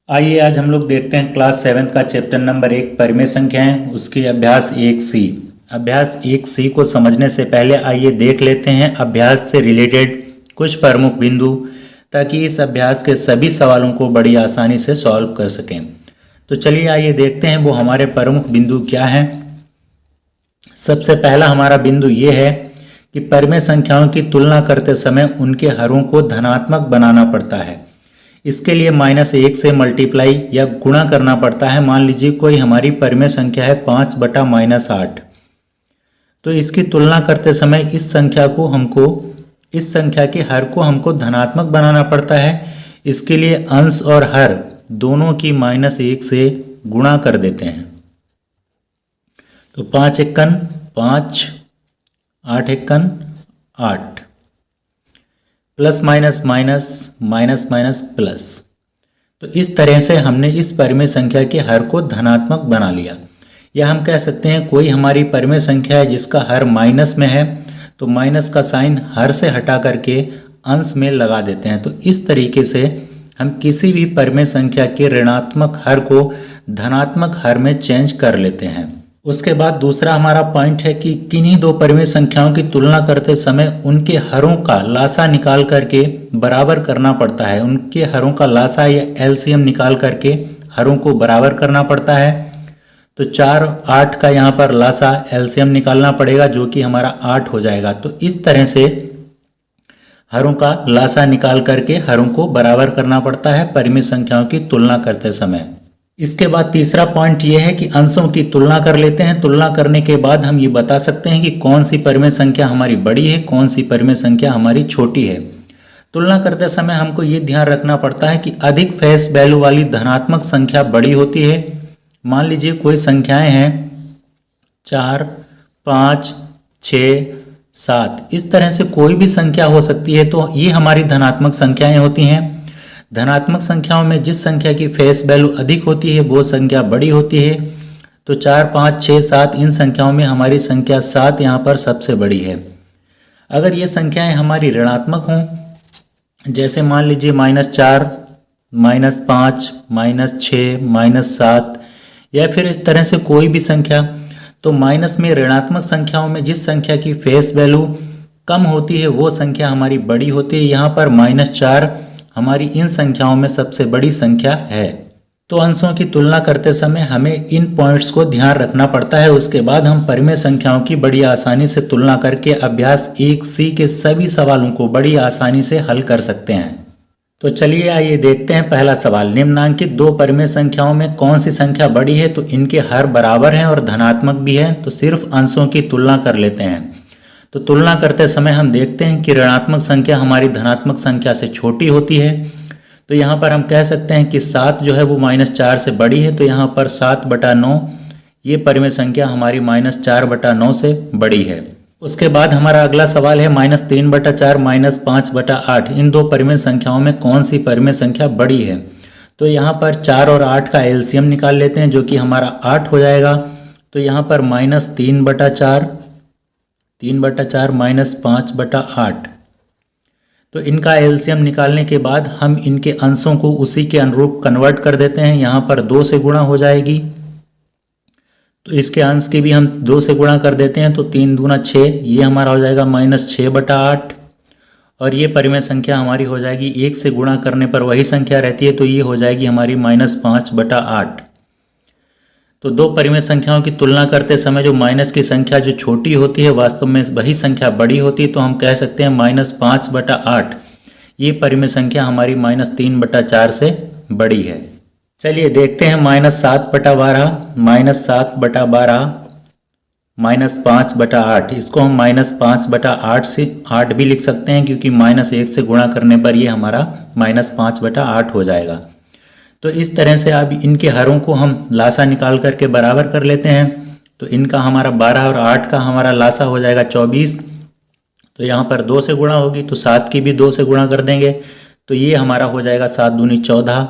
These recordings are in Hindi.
आइए आज हम लोग देखते हैं क्लास 7 का चैप्टर नंबर 1 परिमेय संख्याएं उसकी अभ्यास 1C। अभ्यास 1C को समझने से पहले आइए देख लेते हैं अभ्यास से रिलेटेड कुछ प्रमुख बिंदु, ताकि इस अभ्यास के सभी सवालों को बड़ी आसानी से सॉल्व कर सकें। तो चलिए आइए देखते हैं वो हमारे प्रमुख बिंदु क्या हैं। सबसे पहला हमारा बिंदु ये है कि परिमेय संख्याओं की तुलना करते समय उनके हरों को धनात्मक बनाना पड़ता है। इसके लिए -1 से मल्टीप्लाई या गुणा करना पड़ता है। मान लीजिए कोई हमारी परिमेय संख्या है 5/-8, तो इसकी तुलना करते समय इस संख्या के हर को हमको धनात्मक बनाना पड़ता है। इसके लिए अंश और हर दोनों की -1 से गुणा कर देते हैं। तो 5 एकन 5, 8 एकन 8, plus minus minus minus minus plus. तो इस तरह से हमने इस परिमेय संख्या के हर को धनात्मक बना लिया। या हम कह सकते हैं कोई हमारी परिमेय संख्या है जिसका हर माइनस में है, तो माइनस का साइन हर से हटा करके अंश में लगा देते हैं। तो इस तरीके से हम किसी भी परिमेय संख्या के ऋणात्मक हर को धनात्मक हर में चेंज कर लेते हैं। उसके बाद दूसरा हमारा पॉइंट है कि किन्हीं दो परिमेय संख्याओं की तुलना करते समय उनके हरों का लासा निकाल करके बराबर करना पड़ता है। उनके हरों का लासा या एलसीएम निकाल करके हरों को बराबर करना पड़ता है। तो 4, 8 का यहाँ पर लासा एलसीएम निकालना पड़ेगा, जो कि हमारा 8 हो जाएगा। तो इस तरह से हरों का लासा निकाल करके हरों को बराबर करना पड़ता है परिमेय संख्याओं की तुलना करते समय। इसके बाद तीसरा पॉइंट यह है कि अंशों की तुलना कर लेते हैं। तुलना करने के बाद हम ये बता सकते हैं कि कौन सी परिमेय संख्या हमारी बड़ी है, कौन सी परिमेय संख्या हमारी छोटी है। तुलना करते समय हमको ये ध्यान रखना पड़ता है कि अधिक फेस वैल्यू वाली धनात्मक संख्या बड़ी होती है। मान लीजिए कोई संख्याएं हैं 4, 5, 6, 7, इस तरह से कोई भी संख्या हो सकती है, तो ये हमारी धनात्मक संख्याएं होती हैं। धनात्मक संख्याओं में जिस संख्या की फेस वैल्यू अधिक होती है वो संख्या बड़ी होती है। तो 4, 5, 6, 7 इन संख्याओं में हमारी संख्या 7 यहाँ पर सबसे बड़ी है। अगर ये संख्याएं हमारी ऋणात्मक हों, जैसे मान लीजिए -4, -5, -6, -7, या फिर इस तरह से कोई भी संख्या, तो माइनस में ऋणात्मक संख्याओं में जिस संख्या की फेस वैल्यू कम होती है वो संख्या हमारी बड़ी होती है। यहाँ पर -4 हमारी इन संख्याओं में सबसे बड़ी संख्या है। तो अंशों की तुलना करते समय हमें इन पॉइंट्स को ध्यान रखना पड़ता है। उसके बाद हम परिमेय संख्याओं की बड़ी आसानी से तुलना करके अभ्यास 1C के सभी सवालों को बड़ी आसानी से हल कर सकते हैं। तो चलिए आइए देखते हैं पहला सवाल। निम्नांकित दो परिमेय संख्याओं में कौन सी संख्या बड़ी है? तो इनके हर बराबर हैं और धनात्मक भी है, तो सिर्फ अंशों की तुलना कर लेते हैं। तो तुलना करते समय हम देखते हैं कि ऋणात्मक संख्या हमारी धनात्मक संख्या से छोटी होती है। तो यहाँ पर हम कह सकते हैं कि 7 जो है वो -4 से बड़ी है। तो यहाँ पर 7/9 ये परिमेय संख्या हमारी -4/9 से बड़ी है। उसके बाद हमारा अगला सवाल है -3/4 -5/8 इन दो परिमेय संख्याओं में कौन सी परिमेय संख्या बड़ी है? तो यहाँ पर 4 और 8 का एलसीएम निकाल लेते हैं, जो कि हमारा 8 हो जाएगा। तो यहाँ पर -3/4 -5/8, तो इनका एलसीएम निकालने के बाद हम इनके अंशों को उसी के अनुरूप कन्वर्ट कर देते हैं। यहाँ पर 2 से गुणा हो जाएगी, तो इसके अंश की भी हम 2 से गुणा कर देते हैं। तो 3 दूना 6, ये हमारा हो जाएगा -6/8। और ये परिमेय संख्या हमारी हो जाएगी 1 से गुणा करने पर वही संख्या रहती है, तो ये हो जाएगी हमारी -5/8। तो दो परिमेय संख्याओं की तुलना करते समय जो माइनस की संख्या जो छोटी होती है वास्तव में वही संख्या बड़ी होती है। तो हम कह सकते हैं -5/8 ये परिमेय संख्या हमारी -3/4 से बड़ी है। चलिए देखते हैं -7/12 -7/12 -5/8। इसको हम -5/8 से 8 भी लिख सकते हैं, क्योंकि -1 से गुणा करने पर ये हमारा -5/8 हो जाएगा। तो इस तरह से अब इनके हरों को हम लासा निकाल करके बराबर कर लेते हैं। तो इनका हमारा 12 और 8 का हमारा लासा हो जाएगा 24। तो यहाँ पर 2 से गुणा होगी, तो 7 की भी 2 से गुणा कर देंगे, तो ये हमारा हो जाएगा 7 दूनी 14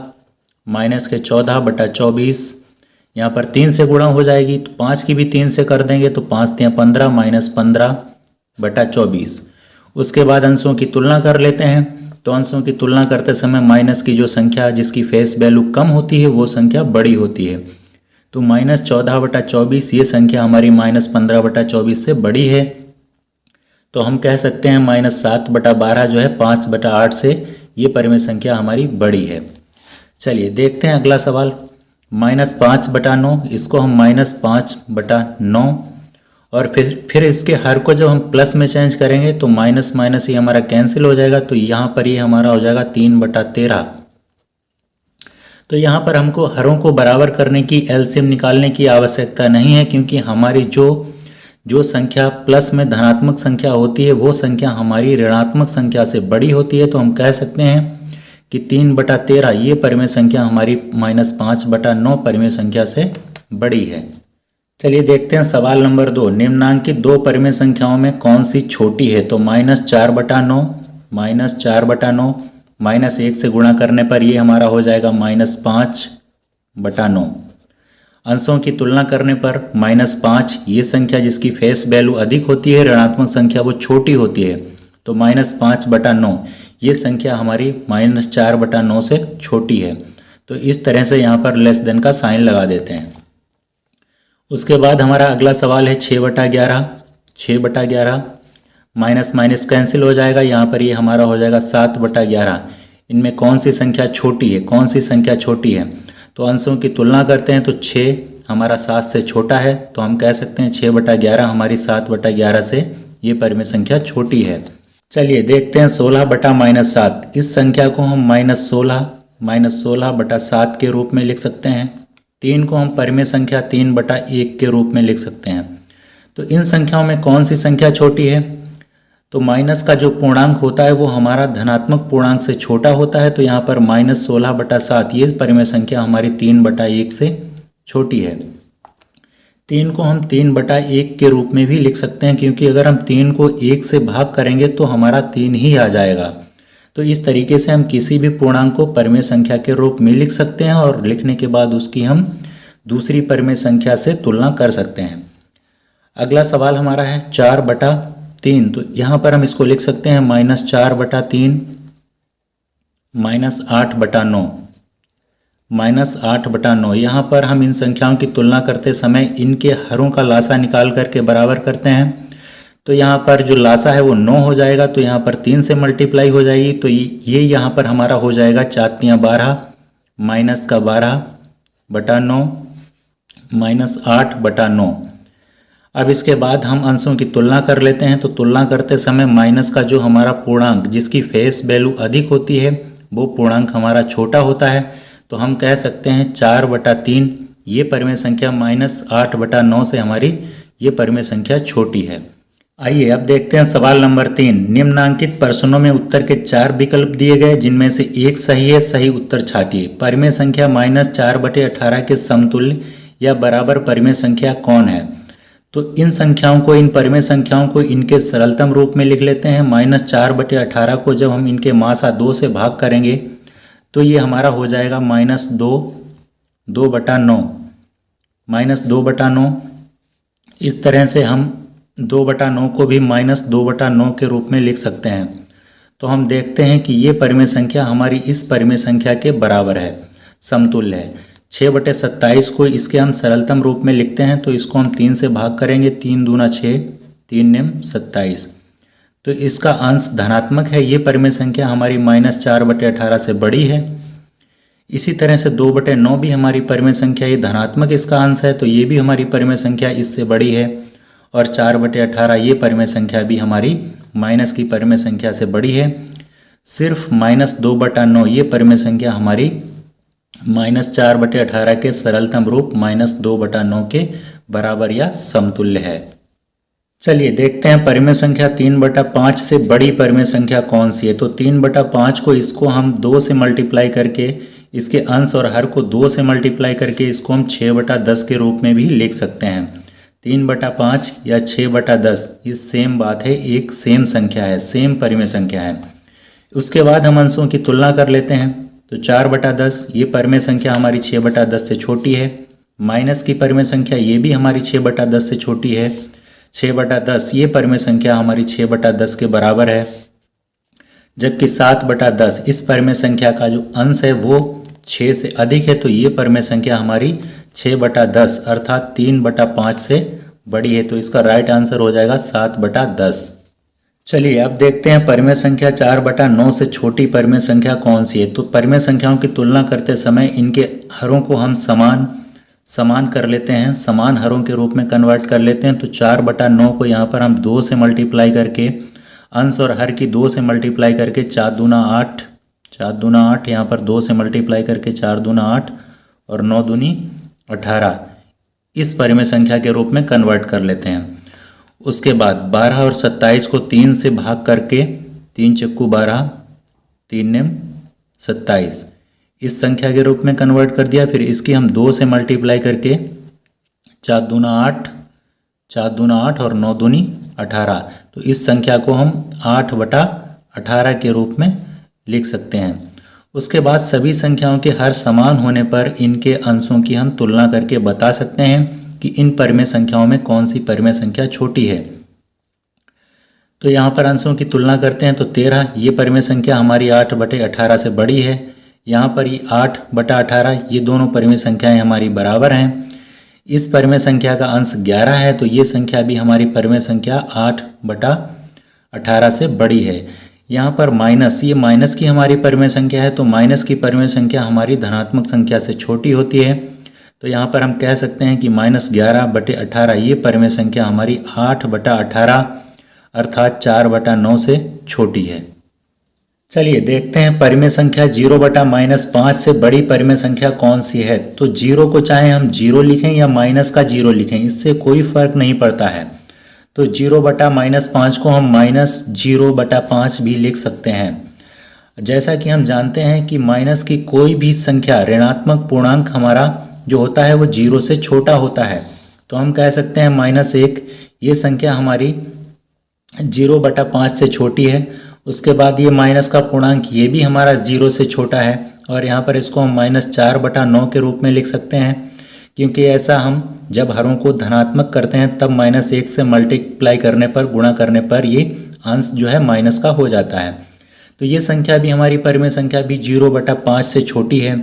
-14/24। यहाँ पर 3 से गुणा हो जाएगी, तो 5 की भी 3 से कर देंगे, तो 5 3 15 -15/24। उसके बाद अंशों की तुलना कर लेते हैं। तो अंशों की तुलना करते समय माइनस की जो संख्या जिसकी फेस वैल्यू कम होती है वो संख्या बड़ी होती है। तो -14/24 ये संख्या हमारी -15/24 से बड़ी है। तो हम कह सकते हैं -7/12 जो है 5/8 से ये परिमेय संख्या हमारी बड़ी है। चलिए देखते हैं अगला सवाल। -5/9 इसको हम -5/9 और फिर इसके हर को जब हम प्लस में चेंज करेंगे तो माइनस माइनस ये हमारा कैंसिल हो जाएगा। तो यहाँ पर ये हमारा हो जाएगा 3/13। तो यहाँ पर हमको हरों को बराबर करने की एलसीएम निकालने की आवश्यकता नहीं है, क्योंकि हमारी जो संख्या प्लस में धनात्मक संख्या होती है वो संख्या हमारी ऋणात्मक संख्या से बड़ी होती है। तो हम कह सकते हैं कि 3/13 ये परिमेय संख्या हमारी -5/9 परिमेय संख्या से बड़ी है। चलिए देखते हैं सवाल नंबर 2। निम्नांकित दो परिमेय संख्याओं में कौन सी छोटी है? तो -4/9 -1 से गुणा करने पर ये हमारा हो जाएगा -5/9। अंशों की तुलना करने पर -5 ये संख्या जिसकी फेस वैल्यू अधिक होती है, ऋणात्मक संख्या वो छोटी होती है। तो -5/9 ये संख्या हमारी -4/9 से छोटी है। तो इस तरह से यहाँ पर लेस देन का साइन लगा देते हैं। उसके बाद हमारा अगला सवाल है 6/11। 6/11 माइनस माइनस कैंसिल हो जाएगा, यहाँ पर ये हमारा हो जाएगा 7/11। इनमें कौन सी संख्या छोटी है? कौन सी संख्या छोटी है? तो अंशों की तुलना करते हैं तो 6 हमारा 7 से छोटा है। तो हम कह सकते हैं 6/11 हमारी 7/11 से ये परिमेय संख्या छोटी है। चलिए देखते हैं 16/-7। इस संख्या को हम -16/7 के रूप में लिख सकते हैं। 3 को हम परिमेय संख्या 3/1 के रूप में लिख सकते हैं। तो इन संख्याओं में कौन सी संख्या छोटी है? तो माइनस का जो पूर्णांक होता है वो हमारा धनात्मक पूर्णांक से छोटा होता है। तो यहाँ पर -16/7 ये परिमेय संख्या हमारी 3/1 से छोटी है। 3 को हम 3/1 के रूप में भी लिख सकते हैं, क्योंकि अगर हम 3 को 1 से भाग करेंगे तो हमारा 3 ही आ जाएगा। तो इस तरीके से हम किसी भी पूर्णांक को परिमेय संख्या के रूप में लिख सकते हैं और लिखने के बाद उसकी हम दूसरी परिमेय संख्या से तुलना कर सकते हैं। अगला सवाल हमारा है 4/3। तो यहाँ पर हम इसको लिख सकते हैं -4/3 -8/9 -8/9। यहाँ पर हम इन संख्याओं की तुलना करते समय इनके हरों का लासा निकाल करके बराबर करते हैं। तो यहाँ पर जो लासा है वो 9 हो जाएगा। तो यहाँ पर 3 से मल्टीप्लाई हो जाएगी। तो ये यहाँ पर हमारा हो जाएगा 4×3 12 -12/9 -8/9। अब इसके बाद हम अंशों की तुलना कर लेते हैं। तो तुलना करते समय माइनस का जो हमारा पूर्णांक जिसकी फेस वैल्यू अधिक होती है वो पूर्णांक हमारा छोटा होता है। तो हम कह सकते हैं 4/3 ये परिमेय संख्या -8/9 से हमारी ये परिमेय संख्या छोटी है। आइए अब देखते हैं सवाल नंबर 3। निम्नांकित प्रश्नों में उत्तर के 4 विकल्प दिए गए, जिनमें से एक सही है। सही उत्तर छाटिए। परिमेय संख्या -4/18 के समतुल्य या बराबर परिमेय संख्या कौन है? तो इन परिमेय संख्याओं को इनके सरलतम रूप में लिख लेते हैं। -4/18 को जब हम इनके मासा 2 से भाग करेंगे तो ये हमारा हो जाएगा -2/9। इस तरह से हम 2/9 को भी -2/9 के रूप में लिख सकते हैं। तो हम देखते हैं कि ये परिमेय संख्या हमारी इस परिमेय संख्या के बराबर है, समतुल्य है। 6/27 को इसके हम सरलतम रूप में लिखते हैं। तो इसको हम 3 से भाग करेंगे। 3 दूना 6, 3 निम 27। तो इसका अंश धनात्मक है। ये परिमेय संख्या हमारी -4/18 से बड़ी है। इसी तरह से 2/9 भी हमारी परिमेय संख्या, ये धनात्मक इसका अंश है। तो ये भी हमारी परिमेय संख्या इससे बड़ी है। और 4/18 ये परिमेय संख्या भी हमारी माइनस की परिमेय संख्या से बड़ी है। सिर्फ -2/9 ये परिमेय संख्या हमारी -4/18 के सरलतम रूप -2/9 के बराबर या समतुल्य है। चलिए देखते हैं परिमेय संख्या 3/5 से बड़ी परिमेय संख्या कौन सी है। तो 3/5 को इसको हम 2 से मल्टीप्लाई करके, इसके अंश और हर को 2 से मल्टीप्लाई करके इसको हम 6/10 के रूप में भी लिख सकते हैं। 3/5 या 6/10 ये सेम बात है, एक सेम संख्या है, सेम परिमेय संख्या है। उसके बाद हम अंशों की तुलना कर लेते हैं। तो 4/10 ये परिमेय संख्या हमारी 6/10 से छोटी है। माइनस की परिमेय संख्या ये भी हमारी 6/10 से छोटी है। 6/10 ये परिमेय संख्या हमारी 6/10 के बराबर है। जबकि 7/10 इस परिमेय संख्या का जो अंश है वो 6 से अधिक है, तो ये परिमेय संख्या हमारी 6/10 अर्थात 3/5 से बड़ी है। तो इसका राइट आंसर हो जाएगा 7/10। चलिए अब देखते हैं परिमेय संख्या 4/9 से छोटी परिमेय संख्या कौन सी है। तो परिमेय संख्याओं की तुलना करते समय इनके हरों को हम समान कर लेते हैं, समान हरों के रूप में कन्वर्ट कर लेते हैं। तो 4/9 को यहाँ पर हम 2 से मल्टीप्लाई करके, अंश और हर की 2 से मल्टीप्लाई करके 4 दूना 8, 4 दूना 8, यहाँ पर 2 से मल्टीप्लाई करके 4 दूना 8 और 9 दूनी 18 इस परिमेय संख्या के रूप में कन्वर्ट कर लेते हैं। उसके बाद 12 और 27 को 3 से भाग करके 3 चक्कू 12, 3 नेम 27 इस संख्या के रूप में कन्वर्ट कर दिया। फिर इसकी हम 2 से मल्टीप्लाई करके 4 दूना 8, 4 दूना 8 और 9 दूनी 18, तो इस संख्या को हम 8/18 के रूप में लिख सकते हैं। उसके बाद सभी संख्याओं के हर समान होने पर इनके अंशों की हम तुलना करके बता सकते हैं कि इन परिमेय संख्याओं में कौन सी परिमेय संख्या छोटी है। तो यहाँ पर अंशों की तुलना करते हैं तो 13 ये परिमेय संख्या हमारी 8/18 से बड़ी है। यहाँ पर ये 8/18 ये दोनों परिमेय संख्याएं हमारी बराबर हैं। इस परिमेय संख्या का अंश 11 है, तो ये संख्या भी हमारी परिमेय संख्या 8/18 से बड़ी है। यहाँ पर माइनस, ये माइनस की हमारी परिमेय संख्या है, तो माइनस की परिमेय संख्या हमारी धनात्मक संख्या से छोटी होती है। तो यहाँ पर हम कह सकते हैं कि -11/18 ये परिमेय संख्या हमारी 8/18 अर्थात 4/9 से छोटी है। चलिए देखते हैं परिमेय संख्या 0/-5 से बड़ी परिमेय संख्या कौन सी है। तो 0 को चाहे हम 0 लिखें या माइनस का 0 लिखें, इससे कोई फर्क नहीं पड़ता है। तो 0/-5 को हम -0/5 भी लिख सकते हैं। जैसा कि हम जानते हैं कि माइनस की कोई भी संख्या ऋणात्मक पूर्णांक हमारा जो होता है वो 0 से छोटा होता है। तो हम कह सकते हैं -1 ये संख्या हमारी 0/5 से छोटी है। उसके बाद ये माइनस का पूर्णांक ये भी हमारा 0 से छोटा है, और यहाँ पर इसको हम -4/9 के रूप में लिख सकते हैं, क्योंकि ऐसा हम जब हरों को धनात्मक करते हैं तब -1 से मल्टीप्लाई करने पर, गुणा करने पर ये अंश जो है माइनस का हो जाता है। तो ये संख्या भी हमारी परिमेय संख्या भी 0/5 से छोटी है।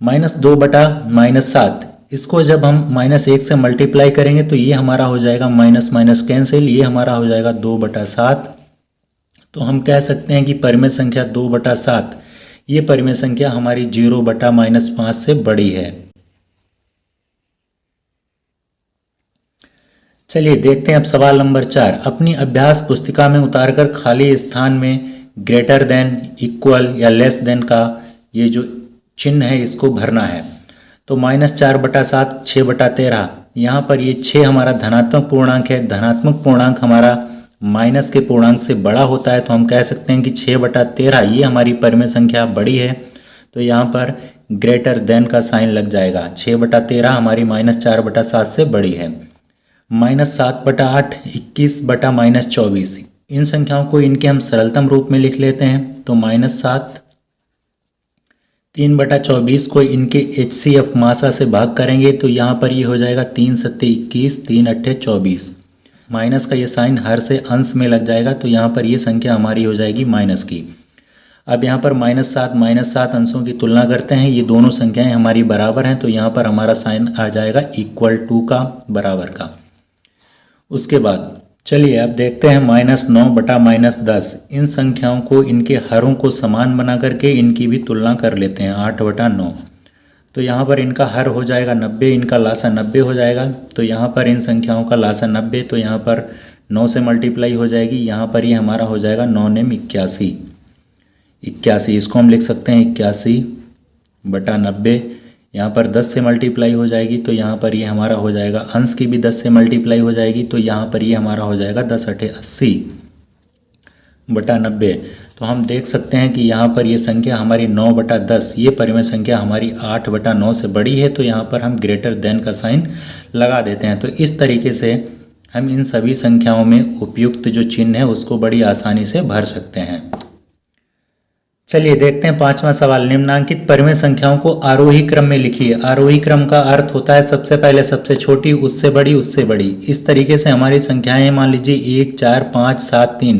-2/-7 इसको जब हम -1 से मल्टीप्लाई करेंगे तो ये हमारा हो जाएगा माइनस माइनस कैंसिल, ये हमारा हो जाएगा 2/7। तो हम कह सकते हैं कि परिमेय संख्या 2/7 ये परिमेय संख्या हमारी 0/-5 से बड़ी है। चलिए देखते हैं अब सवाल नंबर 4। अपनी अभ्यास पुस्तिका में उतारकर खाली स्थान में ग्रेटर देन, इक्वल या लेस देन का ये जो चिन्ह है इसको भरना है। तो -4/7 6/13, यहाँ पर ये 6 हमारा धनात्मक पूर्णांक है। धनात्मक पूर्णांक हमारा माइनस के पूर्णांक से बड़ा होता है, तो हम कह सकते हैं कि 6/13 ये हमारी परिमेय संख्या बड़ी है। तो यहाँ पर ग्रेटर देन का साइन लग जाएगा। 6/13 हमारी -4/7 से बड़ी है। -7/8 21/-24 इन संख्याओं को इनके हम सरलतम रूप में लिख लेते हैं। तो -7 3/24 को इनके HCF मासा से भाग करेंगे तो यहाँ पर ये हो जाएगा 3 7 21 3 8 24। माइनस का ये साइन हर से अंश में लग जाएगा, तो यहाँ पर ये संख्या हमारी हो जाएगी माइनस की। अब यहाँ पर -7 अंशों की तुलना करते हैं, ये दोनों संख्याएं हमारी बराबर हैं, तो यहाँ पर हमारा साइन आ जाएगा =, का, बराबर का। उसके बाद चलिए अब देखते हैं -9/-10 इन संख्याओं को इनके हरों को समान बना करके इनकी भी तुलना कर लेते हैं। 8/9 तो यहाँ पर इनका हर हो जाएगा 90, इनका लासा 90 हो जाएगा। तो यहाँ पर इन संख्याओं का लासा 90, तो यहाँ पर 9 से मल्टीप्लाई हो जाएगी। यहाँ पर ये हमारा हो जाएगा 9 नेम 81, इसको हम लिख सकते हैं 81/90। यहाँ पर 10 से मल्टीप्लाई हो जाएगी, तो यहाँ पर ये हमारा हो जाएगा, अंश की भी 10 से मल्टीप्लाई हो जाएगी, तो यहाँ पर ये हमारा हो जाएगा 10 8 80/90। तो हम देख सकते हैं कि यहाँ पर ये संख्या हमारी 9/10 ये परिमेय संख्या हमारी 8/9 से बड़ी है। तो यहाँ पर हम ग्रेटर देन का साइन लगा देते हैं। तो इस तरीके से हम इन सभी संख्याओं में उपयुक्त जो चिन्ह है उसको बड़ी आसानी से भर सकते हैं। चलिए देखते हैं 5वां सवाल। निम्नांकित परिमेय संख्याओं को आरोही क्रम में लिखिए। आरोही क्रम का अर्थ होता है सबसे पहले सबसे छोटी, उससे बड़ी, उससे बड़ी। इस तरीके से हमारी संख्याएं मान लीजिए 1 4 5 7 3,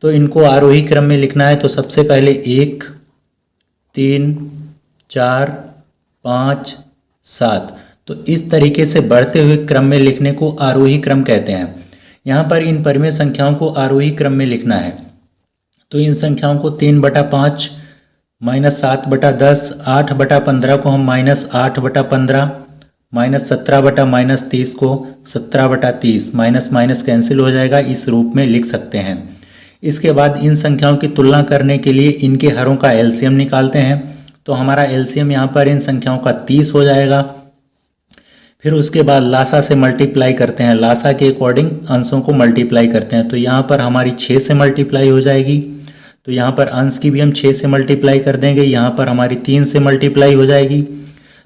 तो इनको आरोही क्रम में लिखना है तो सबसे पहले 1, 3, 4, 5, 7, तो इस तरीके से बढ़ते हुए क्रम में लिखने को आरोही क्रम कहते हैं। यहाँ पर इन परिमेय संख्याओं को आरोही क्रम में लिखना है तो इन संख्याओं को 3/5 -7/10, 8/15 को हम -8/15, -17/-30 को 17/30, माइनस कैंसिल हो जाएगा, इस रूप में लिख सकते हैं। इसके बाद इन संख्याओं की तुलना करने के लिए इनके हरों का एलसीएम निकालते हैं तो हमारा एलसीएम यहाँ पर इन संख्याओं का 30 हो जाएगा। फिर उसके बाद लासा से मल्टीप्लाई करते हैं, लासा के अकॉर्डिंग अंशों को मल्टीप्लाई करते हैं तो यहाँ पर हमारी 6 से मल्टीप्लाई हो जाएगी, तो यहाँ पर अंश की भी हम 6 से मल्टीप्लाई कर देंगे, यहाँ पर हमारी 3 से मल्टीप्लाई हो जाएगी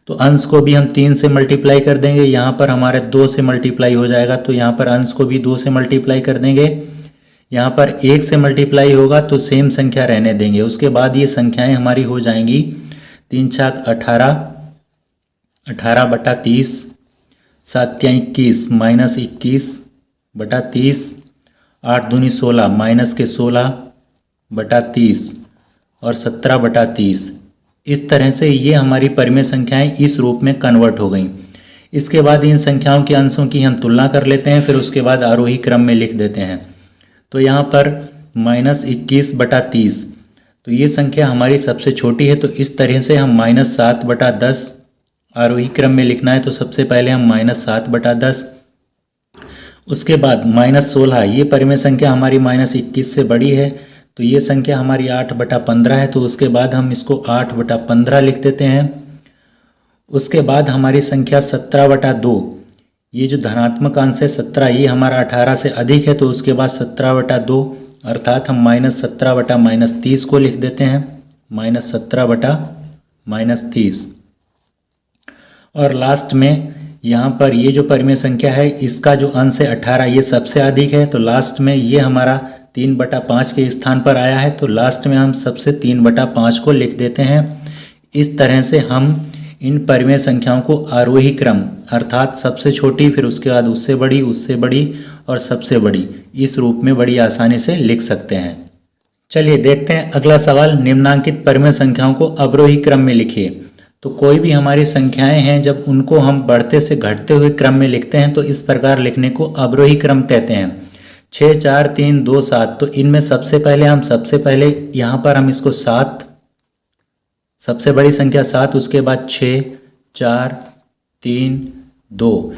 तो अंश को भी हम 3 से मल्टीप्लाई कर देंगे, यहाँ पर हमारे 2 से मल्टीप्लाई हो जाएगा तो यहाँ पर अंश को भी 2 से मल्टीप्लाई कर देंगे, यहाँ पर 1 से मल्टीप्लाई होगा तो सेम संख्या रहने देंगे। उसके बाद ये संख्याएं हमारी हो जाएंगी 3 छाक 18, 18/30, 7 या 21, -21/30, 8 दूनी 16, माइनस के 16/30 और 17/30। इस तरह से ये हमारी परिमेय संख्याएं इस रूप में कन्वर्ट हो गई। इसके बाद इन संख्याओं के अंशों की हम तुलना कर लेते हैं, फिर उसके बाद आरोही क्रम में लिख देते हैं। तो यहाँ पर -21/30, तो ये संख्या हमारी सबसे छोटी है तो इस तरह से हम -7/10 आरोही क्रम में लिखना है तो सबसे पहले हम -7/10, उसके बाद -16, ये परिमेय संख्या हमारी -21 से बड़ी है तो ये संख्या हमारी 8/15 है तो उसके बाद हम इसको 8/15 लिख देते हैं। उसके बाद हमारी संख्या 17/2, ये जो धनात्मक अंश है 17, ये हमारा 18 से अधिक है तो उसके बाद 17/2 अर्थात हम -17/-30 को लिख देते हैं, -17/-30। और लास्ट में यहाँ पर ये जो परिमेय संख्या है इसका जो अंश है 18, ये सबसे अधिक है तो लास्ट में ये हमारा 3/5 के स्थान पर आया है तो लास्ट में हम सबसे 3/5 को लिख देते हैं। इस तरह से हम इन परिमेय संख्याओं को आरोही क्रम अर्थात सबसे छोटी, फिर उसके बाद उससे बड़ी और सबसे बड़ी, इस रूप में बड़ी आसानी से लिख सकते हैं। चलिए देखते हैं अगला सवाल। निम्नांकित परिमेय संख्याओं को अवरोही क्रम में लिखिए। तो कोई भी हमारी संख्याएं हैं जब उनको हम बढ़ते से घटते हुए क्रम में लिखते हैं तो इस प्रकार लिखने को अवरोही क्रम कहते हैं। 6, 4, 3, 2, 7, तो इनमें सबसे पहले यहाँ पर हम इसको 7, सबसे बड़ी संख्या 7, उसके बाद 6, 4, 3, 2,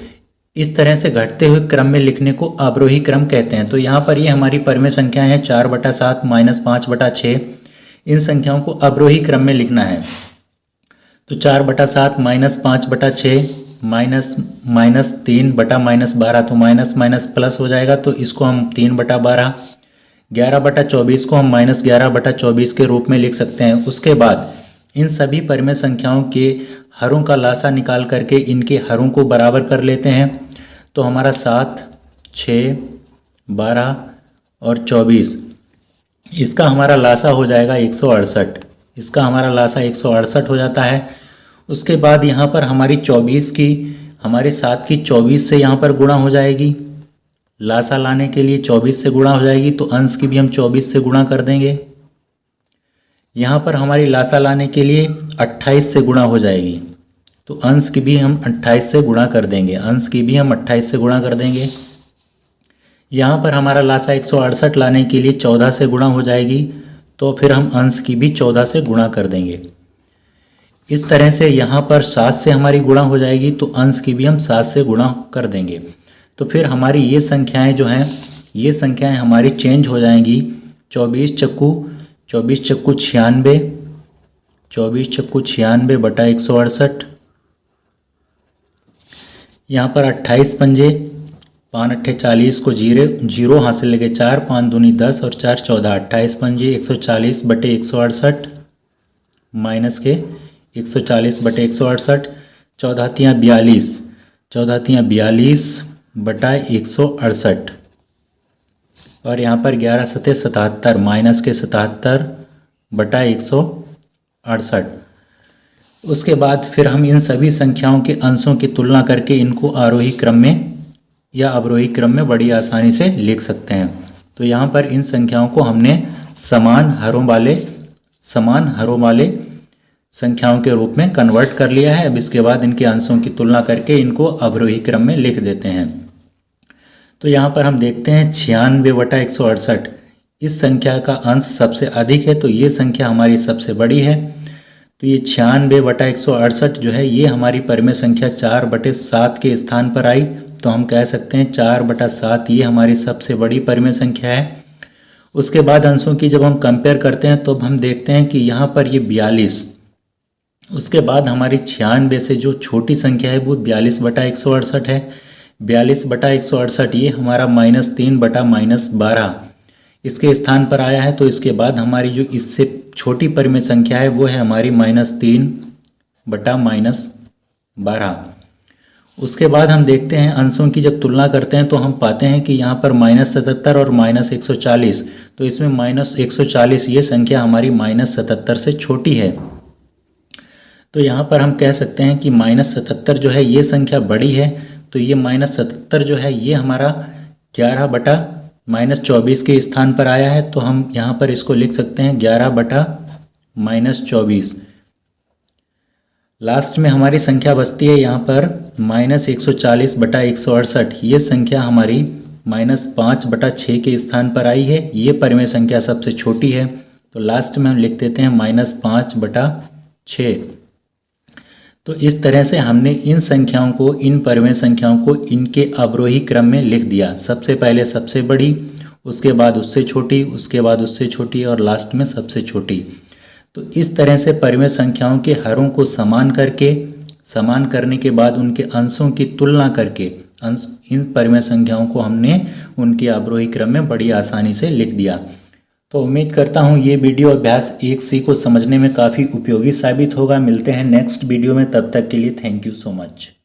इस तरह से घटते हुए क्रम में लिखने को अवरोही क्रम कहते हैं। तो यहाँ पर ये हमारी परिमेय संख्याएं हैं 4/7 -5/6, इन संख्याओं को अवरोही क्रम में लिखना है। तो 4/7 -5/6 -3/-12, तो माइनस प्लस हो जाएगा तो इसको हम 3/12, 11/24 को हम -11/24 के रूप में लिख सकते हैं। उसके बाद इन सभी परिमेय संख्याओं के हरों का लासा निकाल करके इनके हरों को बराबर कर लेते हैं तो हमारा 7, 6, 12 और 24, इसका हमारा लासा हो जाएगा 168, इसका हमारा लासा 168 हो जाता है। उसके बाद यहाँ पर हमारी 24 की, हमारे 7 की 24 से यहाँ पर गुणा हो जाएगी, लासा लाने के लिए 24 से गुणा हो जाएगी तो अंश की भी हम 24 से गुणा कर देंगे। यहाँ पर हमारी लासा लाने के लिए 28 से गुणा हो जाएगी तो अंश की भी हम 28 से गुणा कर देंगे, अंश की भी हम 28 से गुणा कर देंगे। यहाँ पर हमारा लासा 168 लाने के लिए 14 से गुणा हो जाएगी तो फिर हम अंश की भी 14 से गुणा कर देंगे। इस तरह से यहाँ पर 7 से हमारी गुणा हो जाएगी तो अंश की भी हम 7 से गुणा कर देंगे। तो फिर हमारी ये संख्याएं जो हैं, ये संख्याएं हमारी चेंज हो जाएंगी। 24 चक्कू 96, 24×96 यहाँ पर 28 पंजे, 5 8 40 को जीरो हासिल लेके 4, 5 दूनी 10 और 4 14, 28 पंजे 140/168 माइनस के 140/168, 14×42, 14×42/168 और यहाँ पर 11×7 77 माइनस के 77/168। उसके बाद फिर हम इन सभी संख्याओं के अंशों की तुलना करके इनको आरोही क्रम में या अवरोही क्रम में बड़ी आसानी से लिख सकते हैं। तो यहाँ पर इन संख्याओं को हमने समान हरों वाले संख्याओं के रूप में कन्वर्ट कर लिया है। अब इसके बाद इनके अंशों की तुलना करके इनको अवरोही क्रम में लिख देते हैं। तो यहाँ पर हम देखते हैं 96/168, इस संख्या का अंश सबसे अधिक है, तो ये संख्या हमारी सबसे बड़ी है। तो ये 96/168 जो है ये हमारी परिमेय संख्या 4/7 के स्थान पर आई, तो हम कह सकते हैं 4/7 ये हमारी सबसे बड़ी परिमेय संख्या है। उसके बाद अंशों की जब हम कंपेयर करते हैं तो हम देखते हैं कि यहाँ पर ये 42, उसके बाद हमारी 96 से जो छोटी संख्या है वो 42/168 है। 42/168 ये हमारा -3/-12 इसके स्थान पर आया है। तो इसके बाद हमारी जो इससे छोटी परिमेय संख्या है वो है हमारी -3/-12। उसके बाद हम देखते हैं अंशों की जब तुलना करते हैं तो हम पाते हैं कि यहाँ पर -77 और -140, तो इसमें -140 ये संख्या हमारी -77 से छोटी है। तो यहाँ पर हम कह सकते हैं कि -77 जो है ये संख्या बड़ी है, तो ये -77 जो है ये हमारा 11/-24 के स्थान पर आया है। तो हम यहाँ पर इसको लिख सकते हैं 11/-24। लास्ट में हमारी संख्या बचती है यहाँ पर -140/168, ये संख्या हमारी -5/6 के स्थान पर आई है। ये परिमेय संख्या सबसे छोटी है, तो लास्ट में हम लिख देते हैं -5/6। तो इस तरह से हमने इन संख्याओं को, इन परिमेय संख्याओं को इनके अवरोही क्रम में लिख दिया। सबसे पहले सबसे बड़ी, उसके बाद उससे छोटी, उसके बाद उससे छोटी और लास्ट में सबसे छोटी। तो इस तरह से परिमेय संख्याओं के हरों को समान करने के बाद उनके अंशों की तुलना करके इन परिमेय संख्याओं को हमने उनके अवरोही क्रम में बड़ी आसानी से लिख दिया। तो उम्मीद करता हूँ ये वीडियो अभ्यास 1C को समझने में काफ़ी उपयोगी साबित होगा। मिलते हैं नेक्स्ट वीडियो में, तब तक के लिए थैंक यू सो मच।